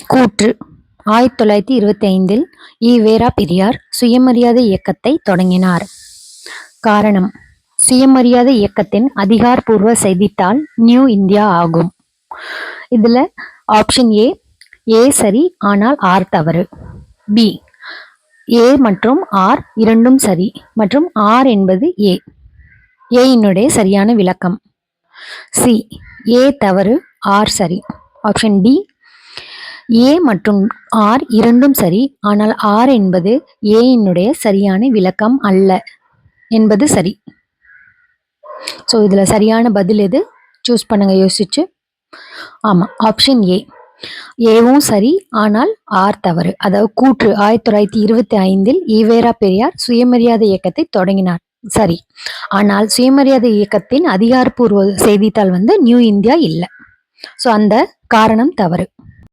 கூற்று 1925 ஈவேரா பெரியார் சுயமரியாதை இயக்கத்தை தொடங்கினார். காரணம்: சுயமரியாதை இயக்கத்தின் அதிகாரப்பூர்வ செய்தித்தாள் நியூ இந்தியா ஆகும். இதுல ஆப்ஷன் ஏ சரி, ஆனால் ஆர் தவறு. பி, ஏ மற்றும் ஆர் இரண்டும் சரி மற்றும் ஆர் என்பது ஏனுடைய சரியான விளக்கம். சி, ஏ தவறு, ஆர் சரி. ஆப்ஷன் டி, ஏ மற்றும் ஆர் இரண்டும் சரி, ஆனால் ஆர் என்பது ஏனுடைய சரியான விளக்கம் அல்ல என்பது சரி. ஸோ இதுல சரியான பதில் எது? சூஸ் பண்ணுங்க யோசிச்சு. ஆமா, ஆப்ஷன் ஏவும் சரி, ஆனால் ஆர் தவறு. அதாவது கூற்று 1925 ஈவேரா பெரியார் சுயமரியாதை இயக்கத்தை தொடங்கினார் சரி, ஆனால் சுயமரியாதை இயக்கத்தின் அதிகாரப்பூர்வ செய்தித்தாள் நியூ இந்தியா இல்லை. ஸோ அந்த காரணம் தவறு.